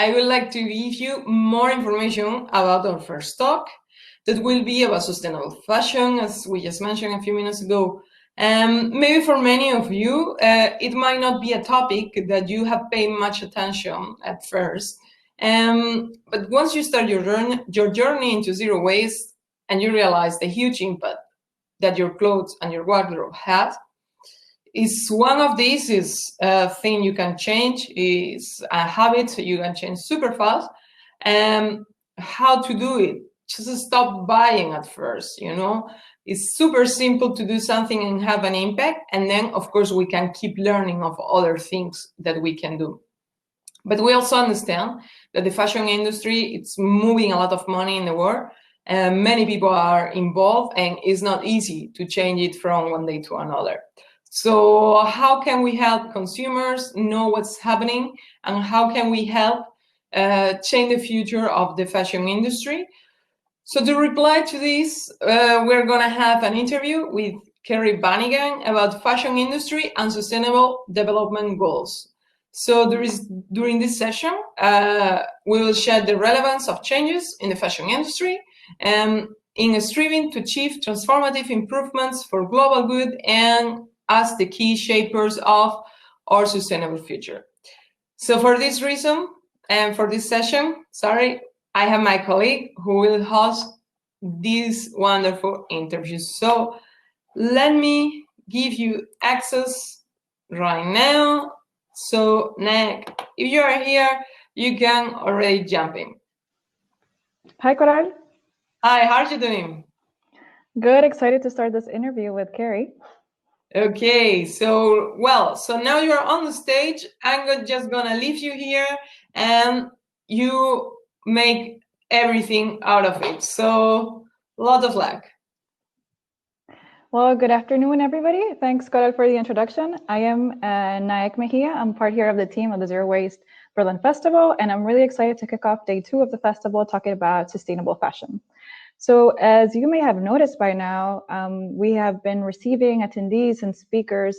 I would like to give you more information about our first talk that will be about sustainable fashion, as we just mentioned a few minutes ago. Maybe for many of you, it might not be a topic that you have paid much attention at first. But once you start your journey into zero waste and you realize the huge impact that your clothes and your wardrobe have, is one of these is a thing you can change, is a habit you can change super fast. And how to do it? Just stop buying at first, It's super simple to do something and have an impact. And then, of course, we can keep learning of other things that we can do. But we also understand that the fashion industry, it's moving a lot of money in the world. And many people are involved, and it's not easy to change it from one day to another. So how can we help consumers know what's happening, and how can we help change the future of the fashion industry? So to reply to this, we're going to have an interview with Kerry Bannigan about fashion industry and sustainable development goals. So during this session, we will share the relevance of changes in the fashion industry in striving to achieve transformative improvements for global good and as the key shapers of our sustainable future. So for this reason, and for this session, I have my colleague who will host this wonderful interview. So let me give you access right now. So Naek, if you are here, you can already jump in. Hi, Coral. Hi, how are you doing? Good, excited to start this interview with Carrie. Okay, so now you're on the stage. I'm just gonna leave you here and you make everything out of it. So a lot of luck. Well, good afternoon, everybody. Thanks, Coral, for the introduction. I am Naek Mejia. I'm part here of the team of the Zero Waste Berlin Festival, and I'm really excited to kick off day 2 of the festival talking about sustainable fashion. So as you may have noticed by now, we have been receiving attendees and speakers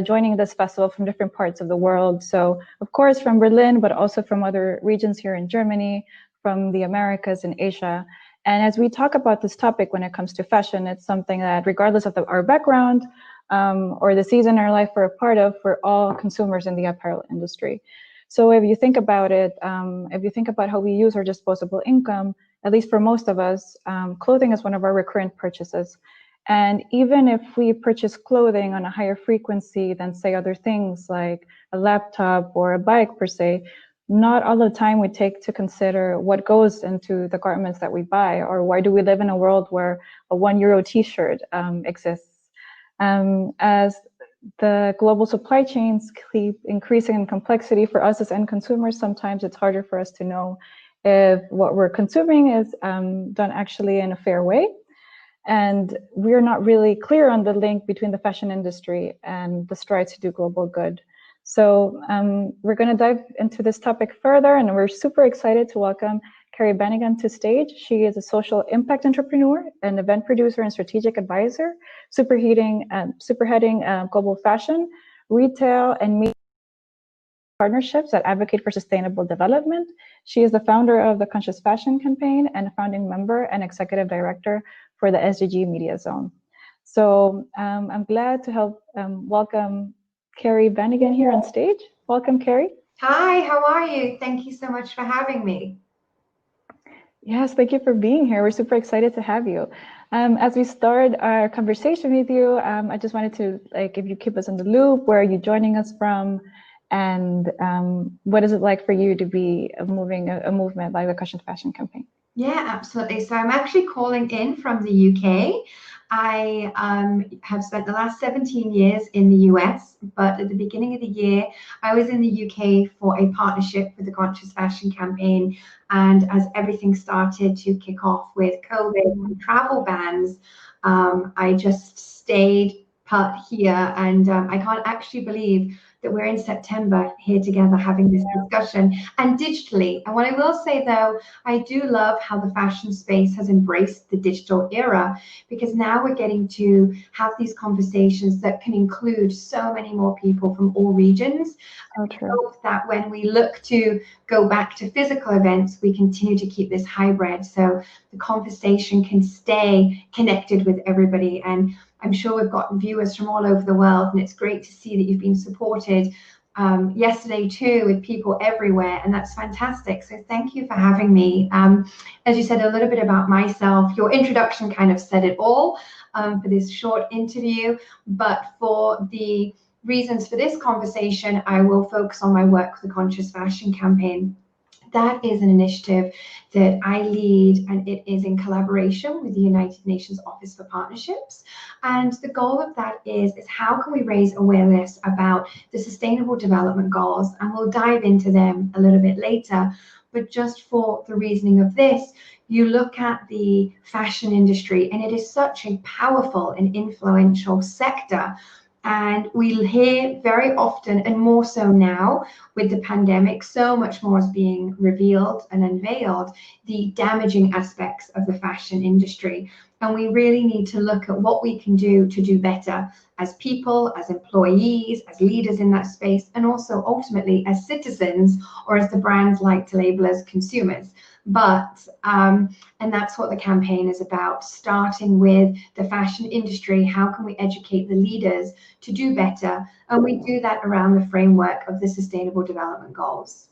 joining this festival from different parts of the world. So of course from Berlin, but also from other regions here in Germany, from the Americas and Asia. And as we talk about this topic when it comes to fashion, it's something that regardless of our background or the season or life we're a part of, we're all consumers in the apparel industry. So if you think about it, if you think about how we use our disposable income, at least for most of us, clothing is one of our recurrent purchases. And even if we purchase clothing on a higher frequency than, say, other things like a laptop or a bike per se, not all the time we take to consider what goes into the garments that we buy, or why do we live in a world where a €1 t-shirt exists. As the global supply chains keep increasing in complexity for us as end consumers, sometimes it's harder for us to know if what we're consuming is done actually in a fair way. And we're not really clear on the link between the fashion industry and the strides to do global good. So we're going to dive into this topic further, and we're super excited to welcome Kerry Bannigan to stage. She is a social impact entrepreneur, an event producer and strategic advisor, spearheading global fashion, retail, and media partnerships that advocate for sustainable development. She is the founder of the Conscious Fashion Campaign and a founding member and executive director for the SDG Media Zone. So I'm glad to help welcome Kerry Bannigan here on stage. Welcome, Kerry. Hi, how are you? Thank you so much for having me. Yes, thank you for being here. We're super excited to have you. As we start our conversation with you, I just wanted to, if you keep us in the loop, where are you joining us from? And what is it like for you to be moving a movement like the Conscious Fashion Campaign? Yeah, absolutely. So I'm actually calling in from the UK. I have spent the last 17 years in the US, but at the beginning of the year, I was in the UK for a partnership with the Conscious Fashion Campaign. And as everything started to kick off with COVID and travel bans, I just stayed put here. And I can't actually believe that we're in September here together having this discussion, and digitally. And what I will say though, I do love how the fashion space has embraced the digital era, because now we're getting to have these conversations that can include so many more people from all regions. So I true. hope that when we look to go back to physical events, we continue to keep this hybrid so the conversation can stay connected with everybody. And I'm sure we've got viewers from all over the world, and it's great to see that you've been supported yesterday too with people everywhere, and that's fantastic. So thank you for having me. As you said, a little bit about myself. Your introduction kind of said it all for this short interview, but for the reasons for this conversation, I will focus on my work with the Conscious Fashion Campaign. That is an initiative that I lead, and it is in collaboration with the United Nations Office for Partnerships. And the goal of that is how can we raise awareness about the Sustainable Development Goals, and we'll dive into them a little bit later. But just for the reasoning of this, you look at the fashion industry, and it is such a powerful and influential sector. And we hear very often, and more so now with the pandemic, so much more is being revealed and unveiled, the damaging aspects of the fashion industry. And we really need to look at what we can do to do better as people, as employees, as leaders in that space, and also ultimately as citizens, or as the brands like to label as consumers. But, and that's what the campaign is about, starting with the fashion industry. How can we educate the leaders to do better? And we do that around the framework of the Sustainable Development Goals.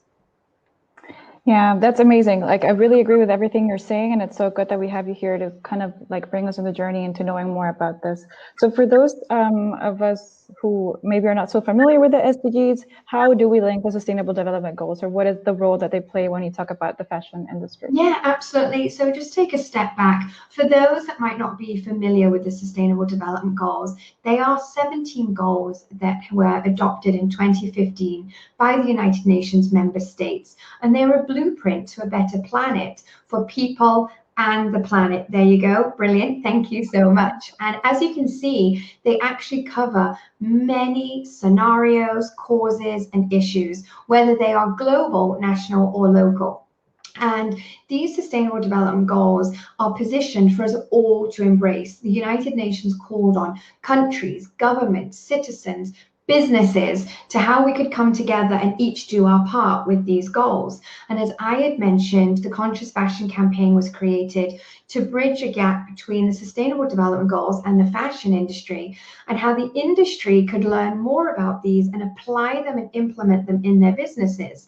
Yeah, that's amazing. Like, I really agree with everything you're saying, and it's so good that we have you here to kind of like bring us on the journey into knowing more about this. So for those of us who maybe are not so familiar with the SDGs, how do we link the Sustainable Development Goals, or what is the role that they play when you talk about the fashion industry? Yeah, absolutely. So just take a step back. For those that might not be familiar with the Sustainable Development Goals, they are 17 goals that were adopted in 2015 by the United Nations member states. And they're a blueprint to a better planet for people and the planet. There you go. Brilliant. Thank you so much. And as you can see, they actually cover many scenarios, causes, and issues, whether they are global, national, or local. And these Sustainable Development Goals are positioned for us all to embrace. The United Nations called on countries, governments, citizens, businesses to how we could come together and each do our part with these goals. And as I had mentioned, the Conscious Fashion Campaign was created to bridge a gap between the Sustainable Development Goals and the fashion industry, and how the industry could learn more about these and apply them and implement them in their businesses.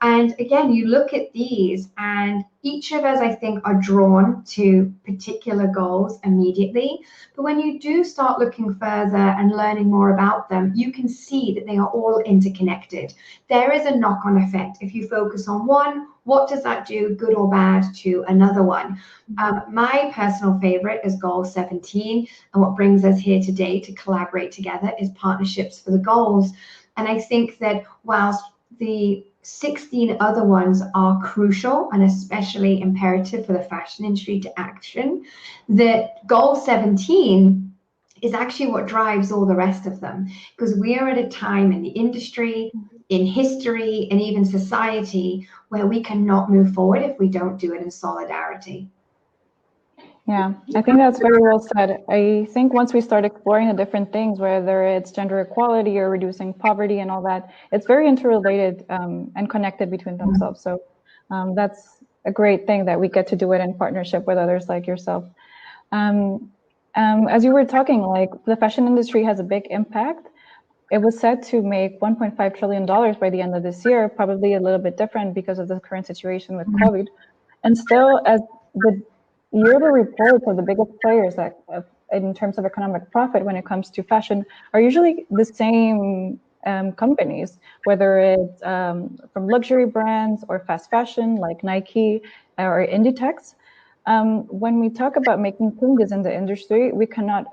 And again, you look at these, and each of us, I think, are drawn to particular goals immediately. But when you do start looking further and learning more about them, you can see that they are all interconnected. There is a knock-on effect. If you focus on one, what does that do, good or bad, to another one? My personal favorite is goal 17. And what brings us here today to collaborate together is partnerships for the goals. And I think that whilst the 16 other ones are crucial and especially imperative for the fashion industry to action, that goal 17 is actually what drives all the rest of them, because we are at a time in the industry, in history, and even society where we cannot move forward if we don't do it in solidarity. Yeah, I think that's very well said. I think once we start exploring the different things, whether it's gender equality or reducing poverty and all that, it's very interrelated and connected between themselves. So that's a great thing that we get to do it in partnership with others like yourself. As you were talking, like, the fashion industry has a big impact. It was said to make $1.5 trillion by the end of this year, probably a little bit different because of the current situation with COVID. And still, as the yearly reports of the biggest players that, in terms of economic profit when it comes to fashion, are usually the same companies, whether it's from luxury brands or fast fashion like Nike or Inditex. When we talk about making changes in the industry, we cannot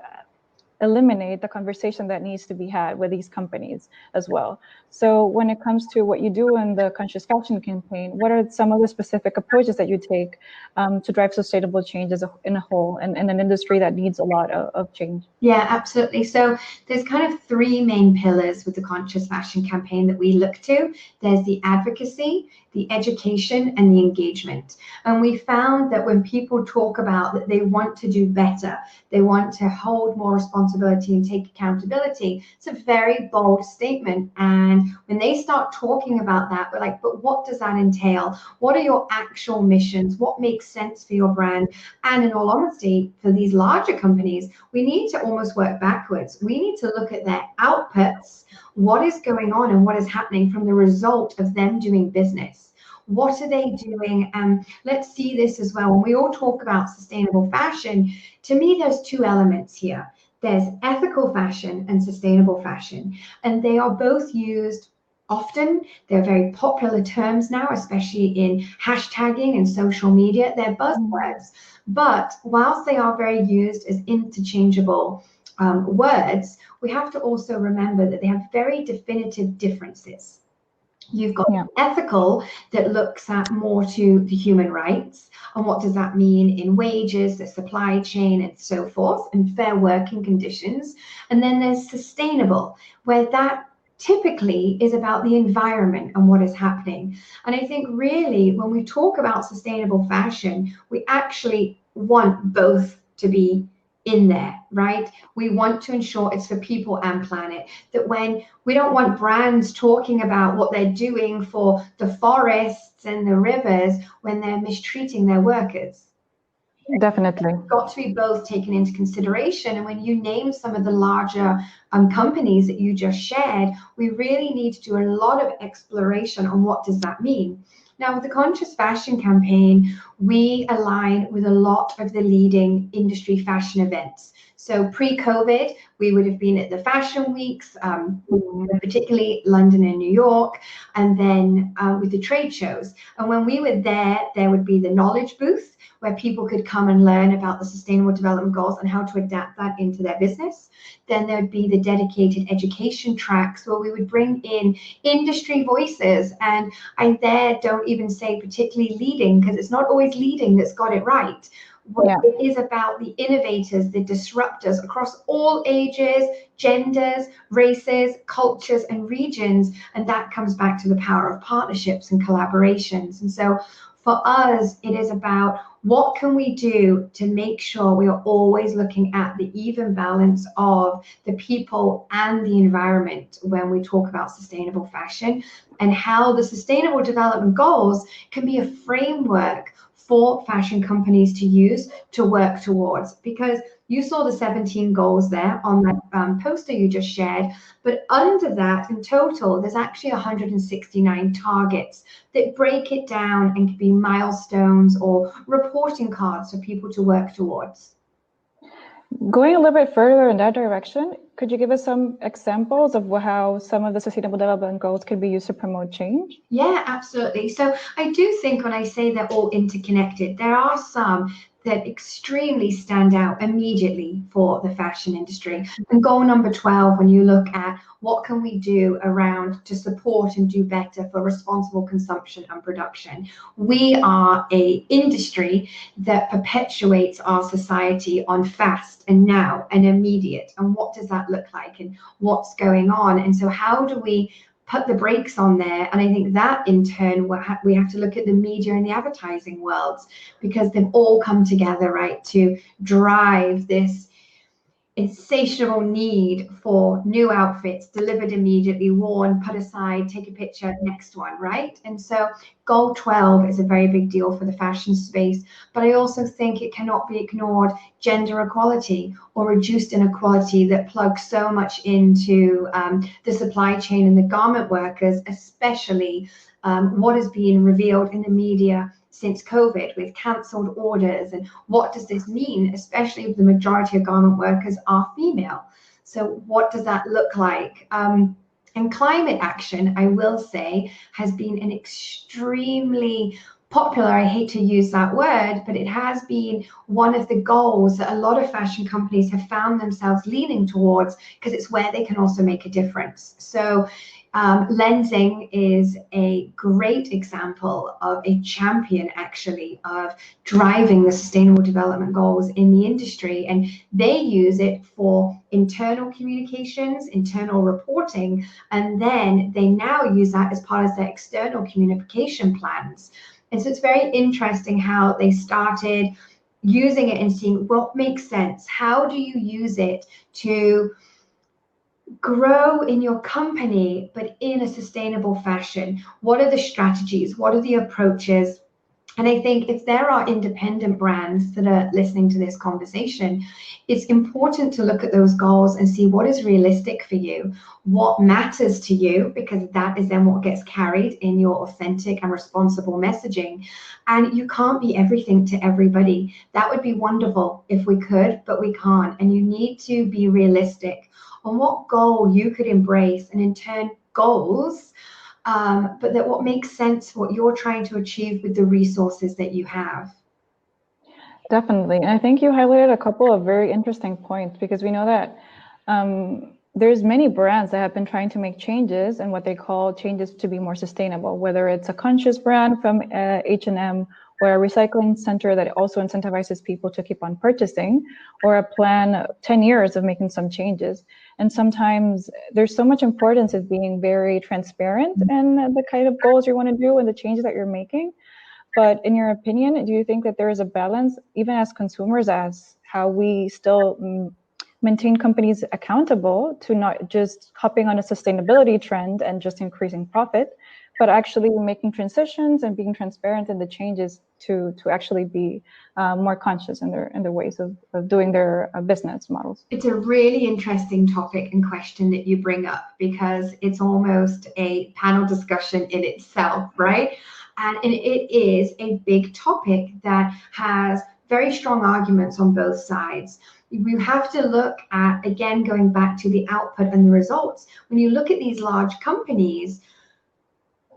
eliminate the conversation that needs to be had with these companies as well. So when it comes to what you do in the conscious fashion campaign, what are some of the specific approaches that you take to drive sustainable change in a whole, and in an industry that needs a lot of change? Yeah, absolutely. So there's kind of three main pillars with the conscious fashion campaign that we look to. There's the advocacy, the education, and the engagement. And we found that when people talk about that they want to do better, they want to hold more responsibility and take accountability, it's a very bold statement. And when they start talking about that, we're like, but what does that entail? What are your actual missions? What makes sense for your brand? And in all honesty, for these larger companies, we need to almost work backwards. We need to look at their outputs, what is going on and what is happening from the result of them doing business. What are they doing? Let's see this as well. When we all talk about sustainable fashion, to me, there's two elements here. There's ethical fashion and sustainable fashion, and they are both used often. They're very popular terms now, especially in hashtagging and social media. They're buzzwords. But whilst they are very used as interchangeable words, we have to also remember that they have very definitive differences. You've got ethical that looks at more to the human rights and what does that mean in wages, the supply chain, and so forth, and fair working conditions. And then there's sustainable, where that typically is about the environment and what is happening. And I think really when we talk about sustainable fashion, we actually want both to be in there, right? We want to ensure it's for people and planet, that when we don't want brands talking about what they're doing for the forests and the rivers when they're mistreating their workers. Definitely. It's got to be both taken into consideration. And when you name some of the larger companies that you just shared, we really need to do a lot of exploration on what does that mean. Now, with the Conscious Fashion campaign, we align with a lot of the leading industry fashion events. So pre-COVID, we would have been at the fashion weeks, particularly London and New York, and then with the trade shows. And when we were there, there would be the knowledge booth where people could come and learn about the Sustainable Development Goals and how to adapt that into their business. Then there would be the dedicated education tracks where we would bring in industry voices. And I there don't even say particularly leading, because it's not always leading that's got it right. It is about the innovators, the disruptors across all ages, genders, races, cultures, and regions. And that comes back to the power of partnerships and collaborations. And so for us, it is about what can we do to make sure we are always looking at the even balance of the people and the environment when we talk about sustainable fashion, and how the Sustainable Development Goals can be a framework for fashion companies to use to work towards. Because you saw the 17 goals there on that poster you just shared, but under that in total, there's actually 169 targets that break it down and can be milestones or reporting cards for people to work towards. Going a little bit further in that direction, could you give us some examples of how some of the Sustainable Development Goals could be used to promote change? Yeah, absolutely. So I do think when I say they're all interconnected, there are some that extremely stand out immediately for the fashion industry. And goal number 12, when you look at what can we do around to support and do better for responsible consumption and production. We are an industry that perpetuates our society on fast and now and immediate. And what does that look like and what's going on? And so how do we put the brakes on there? And I think that in turn, we have to look at the media and the advertising worlds, because they've all come together, right, to drive this insatiable need for new outfits delivered immediately, worn, put aside, take a picture, next one, right? And so goal 12 is a very big deal for the fashion space, but I also think it cannot be ignored, gender equality or reduced inequality that plugs so much into the supply chain and the garment workers, especially what is being revealed in the media since COVID with cancelled orders. And what does this mean, especially if the majority of garment workers are female? So what does that look like? And climate action, I will say, has been an extremely popular. I hate to use that word, but it has been one of the goals that a lot of fashion companies have found themselves leaning towards, because it's where they can also make a difference. So Lensing is a great example of a champion, actually, of driving the sustainable development goals in the industry. And they use it for internal communications, internal reporting, and then they now use that as part of their external communication plans. And so it's very interesting how they started using it and seeing what makes sense. How do you use it to grow in your company, but in a sustainable fashion? What are the strategies? What are the approaches? And I think if there are independent brands that are listening to this conversation, it's important to look at those goals and see what is realistic for you, what matters to you, because that is then what gets carried in your authentic and responsible messaging. And you can't be everything to everybody. That would be wonderful if we could, but we can't. And you need to be realistic on what goal you could embrace, and in turn, goals, but that what makes sense, what you're trying to achieve with the resources that you have. Definitely. And I think you highlighted a couple of very interesting points, because we know that there's many brands that have been trying to make changes and what they call changes to be more sustainable, whether it's a conscious brand from H&M, or a recycling center that also incentivizes people to keep on purchasing, or a plan 10 years of making some changes. And sometimes there's so much importance of being very transparent in the kind of goals you want to do and the changes that you're making. But in your opinion, do you think that there is a balance, even as consumers, as how we still maintain companies accountable to not just hopping on a sustainability trend and just increasing profit, but actually making transitions and being transparent in the changes to actually be more conscious in their ways of doing their business models? It's a really interesting topic and question that you bring up, because it's almost a panel discussion in itself, right? And it is a big topic that has very strong arguments on both sides. You have to look at, again, going back to the output and the results. When you look at these large companies,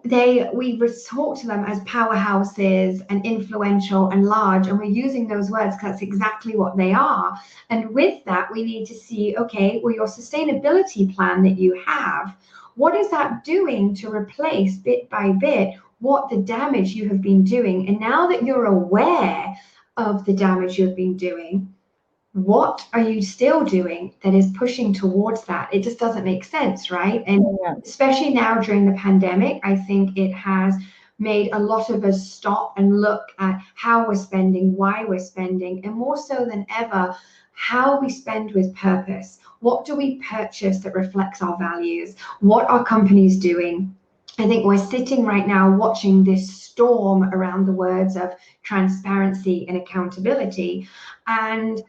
we talk to them as powerhouses and influential and large, and we're using those words because that's exactly what they are. And with that, we need to see, okay, well, your sustainability plan that you have, what is that doing to replace bit by bit what the damage you have been doing? And now that you're aware of the damage you've been doing, what are you still doing that is pushing towards that? It just doesn't make sense, right? And especially now during the pandemic, I think it has made a lot of us stop and look at how we're spending, why we're spending, and more so than ever, how we spend with purpose. What do we purchase that reflects our values? What are companies doing? I think we're sitting right now watching this storm around the words of transparency and accountability, and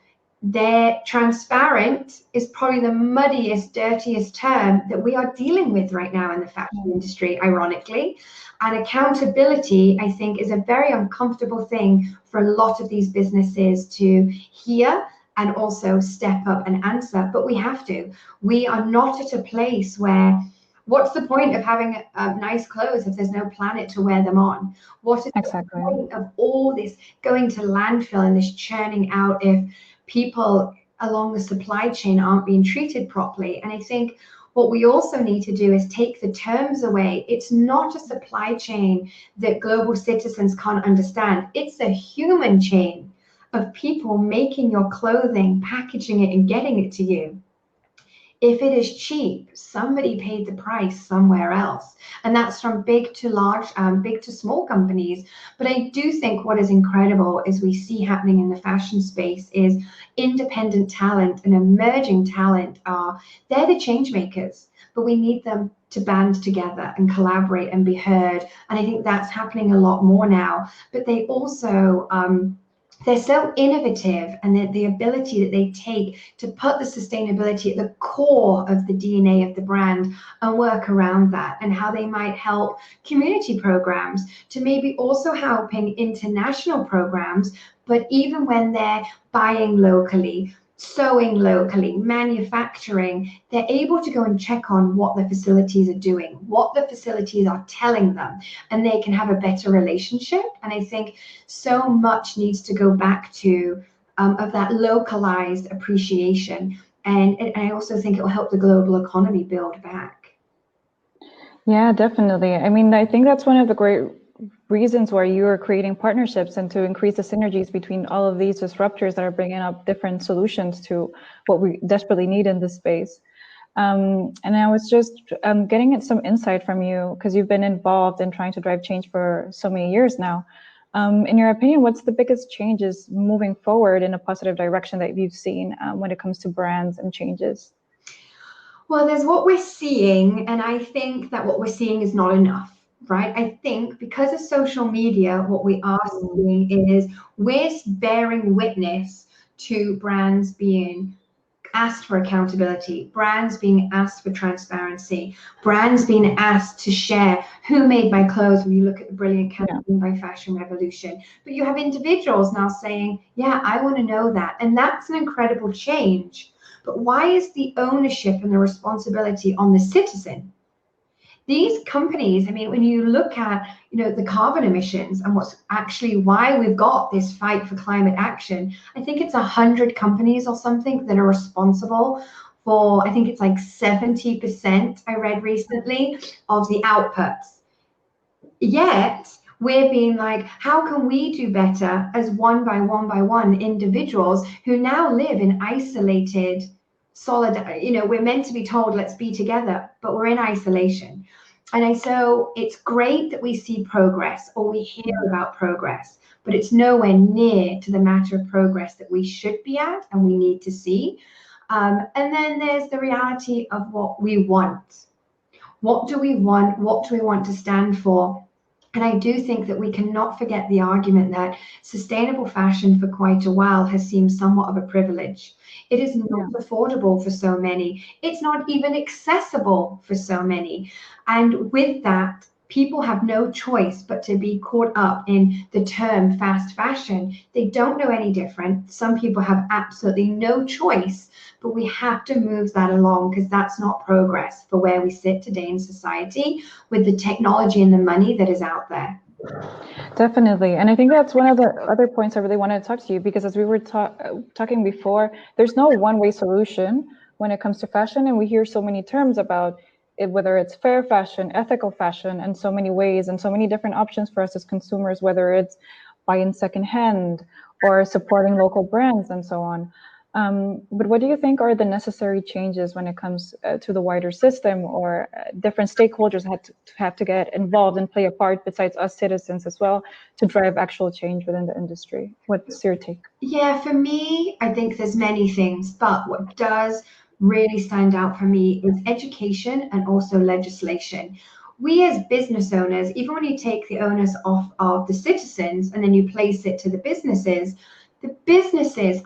they're transparent is probably the muddiest, dirtiest term that we are dealing with right now in the fashion industry, ironically. And accountability, I think, is a very uncomfortable thing for a lot of these businesses to hear and also step up and answer. But we have to. We are not at a place where, what's the point of having nice clothes if there's no planet to wear them on? What is the point of all this going to landfill and this churning out if people along the supply chain aren't being treated properly? And I think what we also need to do is take the terms away. It's not a supply chain that global citizens can't understand. It's a human chain of people making your clothing, packaging it, and getting it to you. If it is cheap, somebody paid the price somewhere else. And that's from big to large, big to small companies. But I do think what is incredible is we see happening in the fashion space is independent talent and emerging talent they're the change makers, but we need them to band together and collaborate and be heard. And I think that's happening a lot more now. But they also, they're so innovative, and the ability that they take to put the sustainability at the core of the DNA of the brand and work around that, and how they might help community programs to maybe also helping international programs. But even when they're buying locally, sewing locally, manufacturing, they're able to go and check on what the facilities are doing, what the facilities are telling them, and they can have a better relationship. And I think so much needs to go back to of that localized appreciation. And I also think it will help the global economy build back. Yeah, definitely. I mean, I think that's one of the great reasons why you are creating partnerships and to increase the synergies between all of these disruptors that are bringing up different solutions to what we desperately need in this space. And I was just getting some insight from you because you've been involved in trying to drive change for so many years now. In your opinion, what's the biggest changes moving forward in a positive direction that you've seen when it comes to brands and changes? Well, there's what we're seeing, and I think that what we're seeing is not enough. Right? I think because of social media, what we are seeing is we're bearing witness to brands being asked for accountability, brands being asked for transparency, brands being asked to share who made my clothes when you look at the brilliant campaign by Fashion Revolution. But you have individuals now saying, yeah, I want to know that. And that's an incredible change. But why is the ownership and the responsibility on the citizen? These companies, I mean, when you look at, the carbon emissions and what's actually why we've got this fight for climate action, I think it's 100 companies or something that are responsible for, I think it's like 70%, I read recently, of the outputs. Yet we're being like, how can we do better as one by one individuals who now live in isolated we're meant to be told let's be together, but we're in isolation. And so it's great that we see progress or we hear about progress, but it's nowhere near to the matter of progress that we should be at and we need to see. And then there's the reality of what we want. What do we want? What do we want to stand for? And I do think that we cannot forget the argument that sustainable fashion for quite a while has seemed somewhat of a privilege. It is not affordable for so many. It's not even accessible for so many. And with that, people have no choice but to be caught up in the term fast fashion. They don't know any different. Some people have absolutely no choice, but we have to move that along because that's not progress for where we sit today in society with the technology and the money that is out there. Definitely. And I think that's one of the other points I really wanted to talk to you, because as we were talking before, there's no one-way solution when it comes to fashion. And we hear so many terms about it, whether it's fair fashion, ethical fashion, and so many ways and so many different options for us as consumers, whether it's buying secondhand or supporting local brands and so on. But what do you think are the necessary changes when it comes to the wider system, or different stakeholders have to get involved and play a part besides us citizens as well to drive actual change within the industry? What's your take? Yeah, for me, I think there's many things, but what does really stand out for me is education and also legislation. We as business owners, even when you take the onus off of the citizens and then you place it to the businesses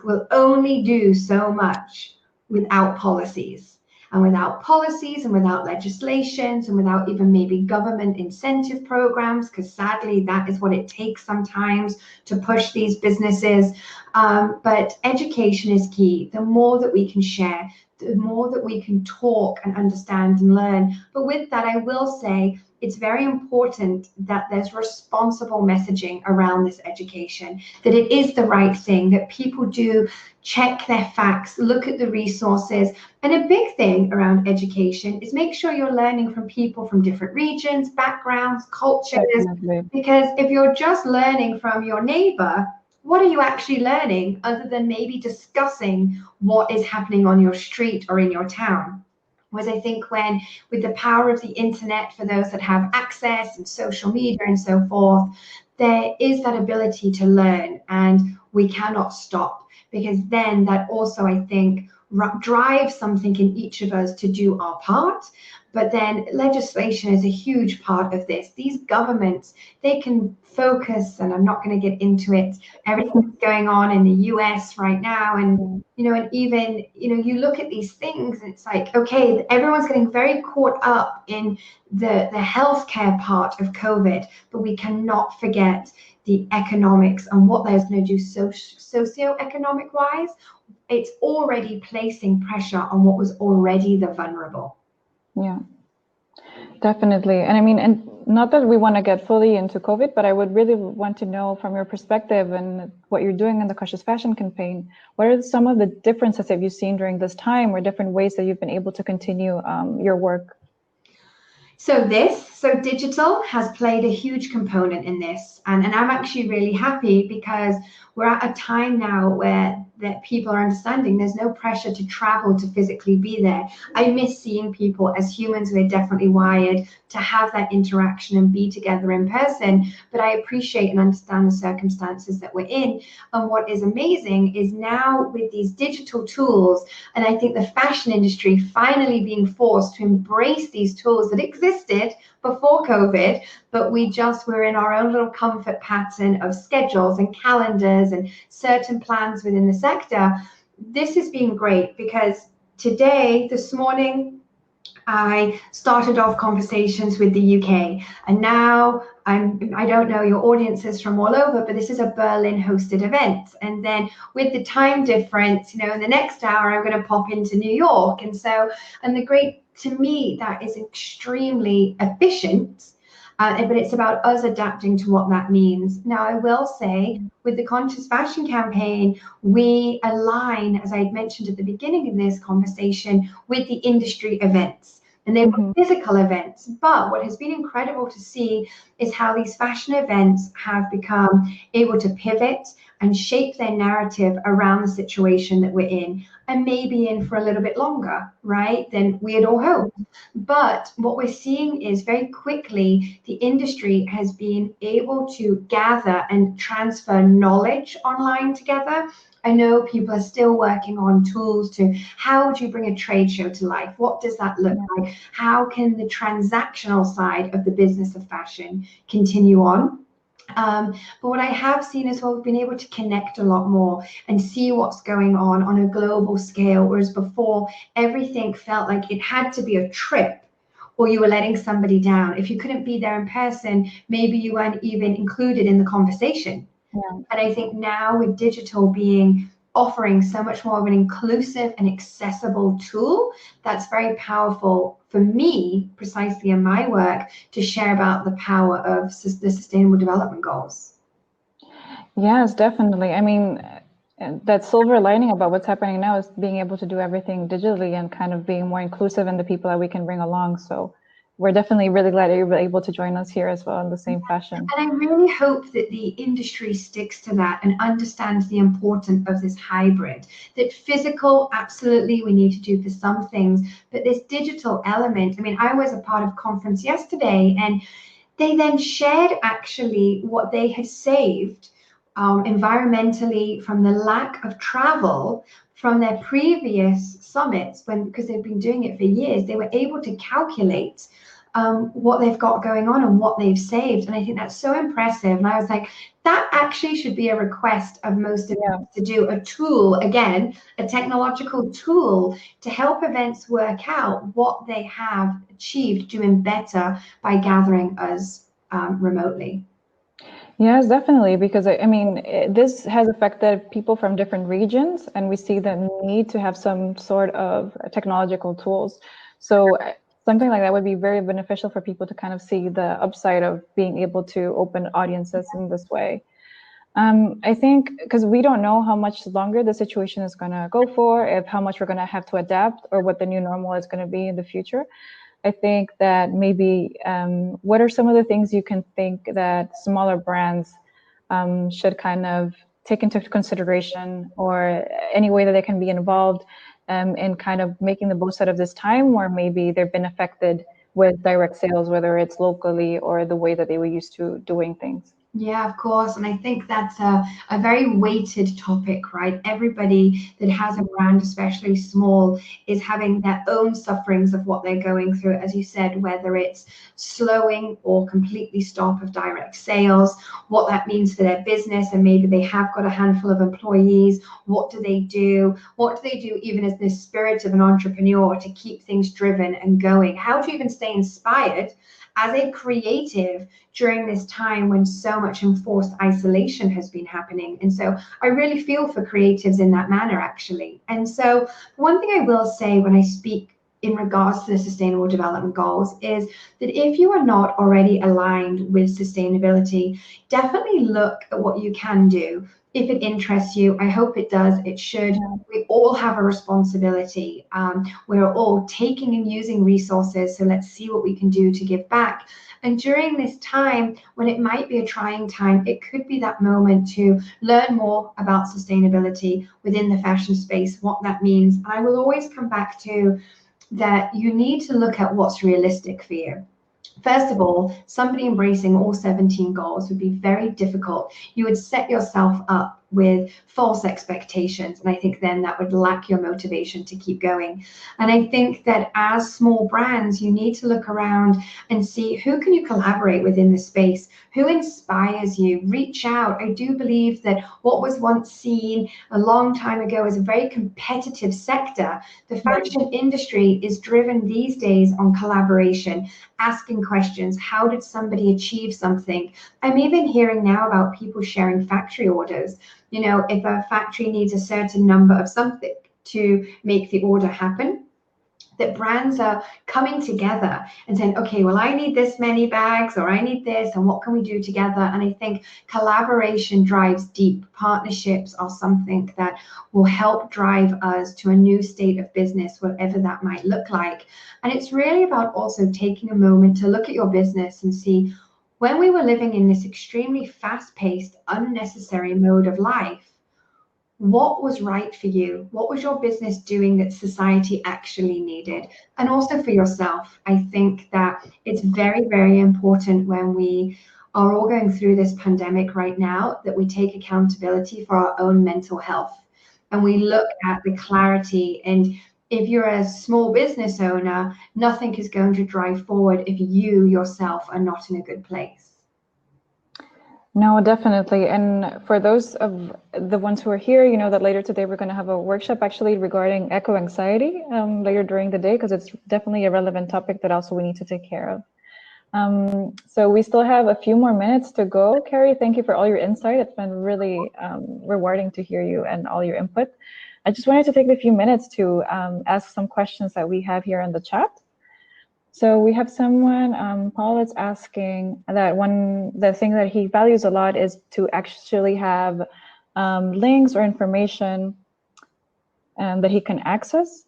will only do so much without policies. And without policies and without legislations and without even maybe government incentive programs, because sadly that is what it takes sometimes to push these businesses. But education is key. The more that we can share, the more that we can talk and understand and learn. But with that, I will say, it's very important that there's responsible messaging around this education, that it is the right thing, that people do check their facts, look at the resources. And a big thing around education is make sure you're learning from people from different regions, backgrounds, cultures. Definitely. Because if you're just learning from your neighbor, what are you actually learning other than maybe discussing what is happening on your street or in your town? Was I think when with the power of the internet for those that have access and social media and so forth, there is that ability to learn, and we cannot stop, because then that also, I think, drives something in each of us to do our part. But then legislation is a huge part of this. These governments, they can focus, and I'm not going to get into it, everything's going on in the US right now. And, and even, you look at these things and it's like, okay, everyone's getting very caught up in the healthcare part of COVID, but we cannot forget the economics and what that's going to do socioeconomic wise. it's already placing pressure on what was already the vulnerable. Yeah, definitely. And I mean, and not that we want to get fully into COVID, but I would really want to know from your perspective and what you're doing in the Cautious Fashion campaign, what are some of the differences that you've seen during this time, or different ways that you've been able to continue your work? So digital has played a huge component in this. And I'm actually really happy because we're at a time now where that people are understanding there's no pressure to travel to physically be there. I miss seeing people. As humans, we're definitely wired to have that interaction and be together in person. But I appreciate and understand the circumstances that we're in. And what is amazing is now with these digital tools, and I think the fashion industry finally being forced to embrace these tools that existed before COVID, but we're in our own little comfort pattern of schedules and calendars and certain plans within the sector. This has been great because this morning, I started off conversations with the UK, and now I don't know your audiences from all over, but this is a Berlin hosted event. And then with the time difference, in the next hour, I'm going to pop into New York. To me, that is extremely efficient. But it's about us adapting to what that means. Now, I will say, with the Conscious Fashion campaign, we align, as I mentioned at the beginning of this conversation, with the industry events. And they were physical events. But what has been incredible to see is how these fashion events have become able to pivot and shape their narrative around the situation that we're in, and maybe in for a little bit longer, right, than we had all hoped. But what we're seeing is very quickly the industry has been able to gather and transfer knowledge online together. I know people are still working on tools to how do you bring a trade show to life? What does that look like? How can the transactional side of the business of fashion continue on? But what I have seen is we've been able to connect a lot more and see what's going on a global scale, whereas before everything felt like it had to be a trip or you were letting somebody down. If you couldn't be there in person, maybe you weren't even included in the conversation. Yeah. And I think now with digital offering so much more of an inclusive and accessible tool, that's very powerful for me, precisely in my work, to share about the power of the Sustainable Development Goals. Yes, definitely. I mean, that silver lining about what's happening now is being able to do everything digitally and kind of being more inclusive in the people that we can bring along. So we're definitely really glad that you were able to join us here as well in the same fashion. And I really hope that the industry sticks to that and understands the importance of this hybrid, that physical, absolutely, we need to do for some things, but this digital element, I mean, I was a part of a conference yesterday, and they then shared actually what they had saved environmentally from the lack of travel from their previous summits, because they've been doing it for years. They were able to calculate what they've got going on and what they've saved. And I think that's so impressive. And I was like, that actually should be a request of most events, to do a tool, again, a technological tool to help events work out what they have achieved doing better by gathering us remotely. Yes, definitely, because I mean, this has affected people from different regions, and we see the need to have some sort of technological tools. So something like that would be very beneficial for people to kind of see the upside of being able to open audiences in this way. I think because we don't know how much longer the situation is going to go for, if how much we're going to have to adapt, or what the new normal is going to be in the future. I think that maybe what are some of the things you can think that smaller brands should kind of take into consideration, or any way that they can be involved in kind of making the most out of this time, where maybe they've been affected with direct sales, whether it's locally or the way that they were used to doing things? Yeah, of course. And I think that's a very weighted topic, right? Everybody that has a brand, especially small, is having their own sufferings of what they're going through. As you said, whether it's slowing or completely stop of direct sales, what that means for their business, and maybe they have got a handful of employees. What do they do? What do they do even as the spirit of an entrepreneur to keep things driven and going? How do you even stay inspired as a creative during this time when so much enforced isolation has been happening. And so I really feel for creatives in that manner, actually. And so one thing I will say when I speak in regards to the Sustainable Development Goals is that if you are not already aligned with sustainability, definitely look at what you can do. If it interests you, I hope it does, it should. We all have a responsibility. We're all taking and using resources, so let's see what we can do to give back. And during this time, when it might be a trying time, it could be that moment to learn more about sustainability within the fashion space, what that means. And I will always come back to that you need to look at what's realistic for you. First of all, somebody embracing all 17 goals would be very difficult. You would set yourself up with false expectations, and I think then that would lack your motivation to keep going. And I think that as small brands, you need to look around and see who can you collaborate with in the space, who inspires you, reach out. I do believe that what was once seen a long time ago as a very competitive sector, the fashion industry is driven these days on collaboration, asking questions. How did somebody achieve something? I'm even hearing now about people sharing factory orders. You know, if a factory needs a certain number of something to make the order happen, that brands are coming together and saying, okay, well, I need this many bags, or I need this, and what can we do together? And I think collaboration drives deep. Partnerships are something that will help drive us to a new state of business, whatever that might look like. And it's really about also taking a moment to look at your business and see, when we were living in this extremely fast-paced, unnecessary mode of life, what was right for you? What was your business doing that society actually needed? And also for yourself, I think that it's very, very important when we are all going through this pandemic right now, that we take accountability for our own mental health. And we look at the clarity. And if you're a small business owner, nothing is going to drive forward if you yourself are not in a good place. No, definitely. And for those of the ones who are here, you know that later today we're going to have a workshop actually regarding eco-anxiety later during the day, because it's definitely a relevant topic that also we need to take care of. So we still have a few more minutes to go. Carrie, thank you for all your insight. It's been really rewarding to hear you and all your input. I just wanted to take a few minutes to ask some questions that we have here in the chat. So we have someone, Paul is asking that the thing that he values a lot is to actually have links or information that he can access.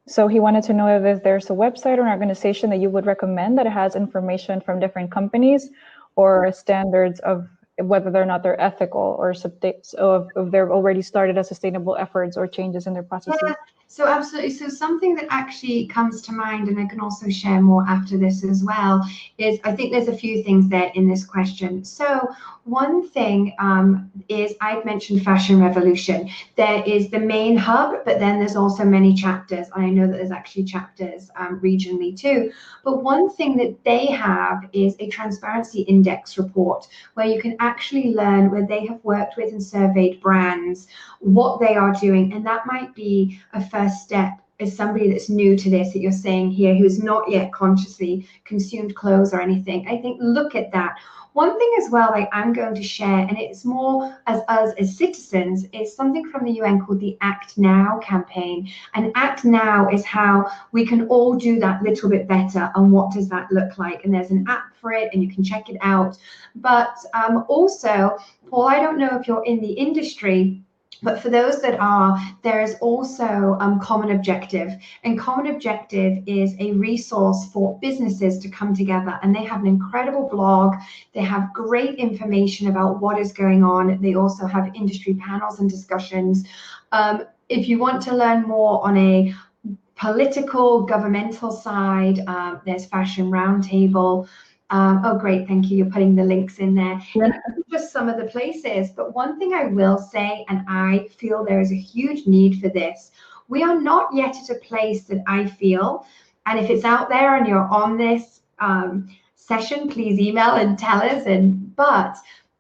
So he wanted to know if there's a website or an organization that you would recommend that has information from different companies or standards of whether or not they're ethical, or so if they've already started a sustainable efforts or changes in their processes. Yeah, so absolutely. So something that actually comes to mind, and I can also share more after this as well, is I think there's a few things there in this question. So one thing is, I've mentioned Fashion Revolution. There is the main hub, but then there's also many chapters. And I know that there's actually chapters regionally too. But one thing that they have is a transparency index report, where you can actually learn where they have worked with and surveyed brands, what they are doing. And that might be a first step as somebody that's new to this, that you're saying here, who's not yet consciously consumed clothes or anything. I think look at that. One thing as well, like I'm going to share, and it's more as us as citizens, is something from the UN called the Act Now campaign. And Act Now is how we can all do that little bit better. And what does that look like? And there's an app for it, and you can check it out. But also, Paul, I don't know if you're in the industry, but for those that are, there is also Common Objective. And Common Objective is a resource for businesses to come together. And they have an incredible blog. They have great information about what is going on. They also have industry panels and discussions. If you want to learn more on a political, governmental side, there's Fashion Roundtable. Oh, great. Thank you. You're putting the links in there. Yeah. Just some of the places. But one thing I will say, and I feel there is a huge need for this, we are not yet at a place that I feel, and if it's out there and you're on this session, please email and tell us. But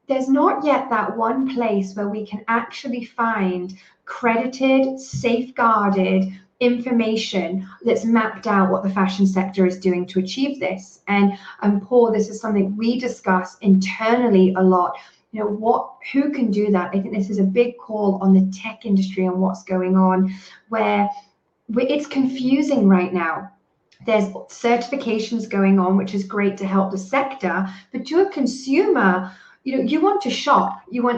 there's not yet that one place where we can actually find credited, safeguarded, information that's mapped out what the fashion sector is doing to achieve this. And Paul, this is something we discuss internally a lot. You know, who can do that? I think this is a big call on the tech industry and what's going on, where it's confusing right now. There's certifications going on, which is great to help the sector, but to a consumer, you know, you want to shop, you're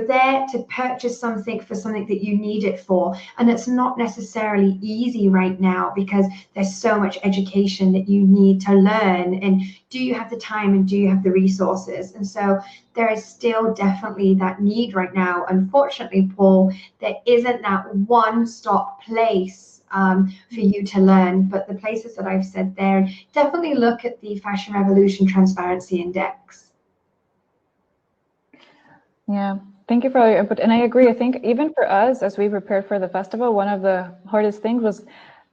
there to purchase something for something that you need it for, and it's not necessarily easy right now because there's so much education that you need to learn, and do you have the time and do you have the resources? And so there is still definitely that need right now. Unfortunately, Paul, there isn't that one-stop place for you to learn, but the places that I've said there, definitely look at the Fashion Revolution Transparency Index. Yeah, thank you for your input. And I agree. I think even for us, as we prepared for the festival, one of the hardest things was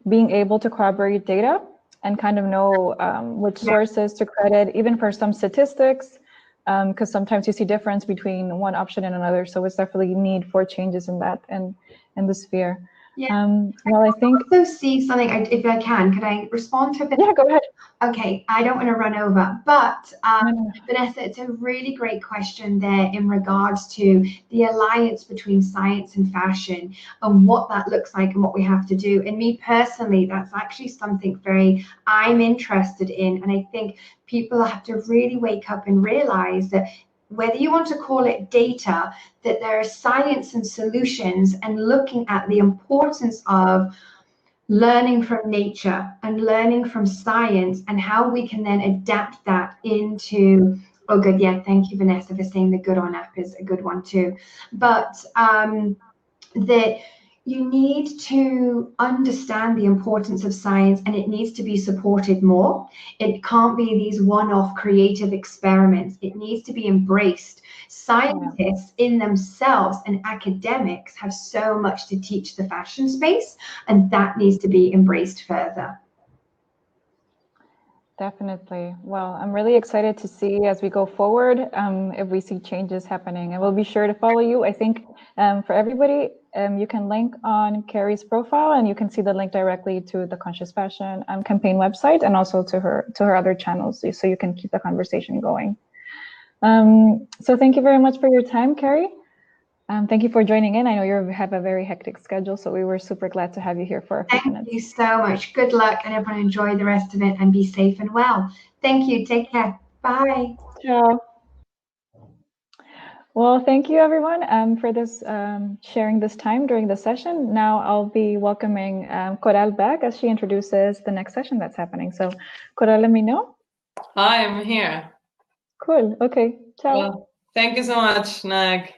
being able to corroborate data and kind of know which sources to credit, even for some statistics, because sometimes you see difference between one option and another. So it's definitely need for changes in that and in the sphere. Yeah. Well, I think I also see something, if I can I respond to it? Yeah, go ahead. Okay, I don't want to run over, but No. Vanessa, it's a really great question there in regards to the alliance between science and fashion and what that looks like and what we have to do. And me personally, that's actually something I'm interested in. And I think people have to really wake up and realize that whether you want to call it data, that there are science and solutions, and looking at the importance of learning from nature and learning from science and how we can then adapt that into, oh good, yeah, thank you Vanessa for saying the Good On app is a good one too, but that you need to understand the importance of science, and it needs to be supported more. It can't be these one-off creative experiments. It needs to be embraced. Scientists in themselves and academics have so much to teach the fashion space, and that needs to be embraced further. Definitely. Well, I'm really excited to see as we go forward if we see changes happening, and we'll be sure to follow you. I think for everybody, you can link on Carrie's profile, and you can see the link directly to the Conscious Fashion campaign website, and also to her other channels, so you can keep the conversation going. So thank you very much for your time, Carrie. Thank you for joining in. I know you have a very hectic schedule, so we were super glad to have you here for a few minutes. Thank you so much. Good luck, and everyone enjoy the rest of it and be safe and well. Thank you. Take care. Bye. Ciao. Well, thank you everyone for this sharing this time during the session. Now I'll be welcoming Coral back as she introduces the next session that's happening. So Coral, let me know. Hi, I'm here. Cool. Okay. Ciao. Well, thank you so much, Naek.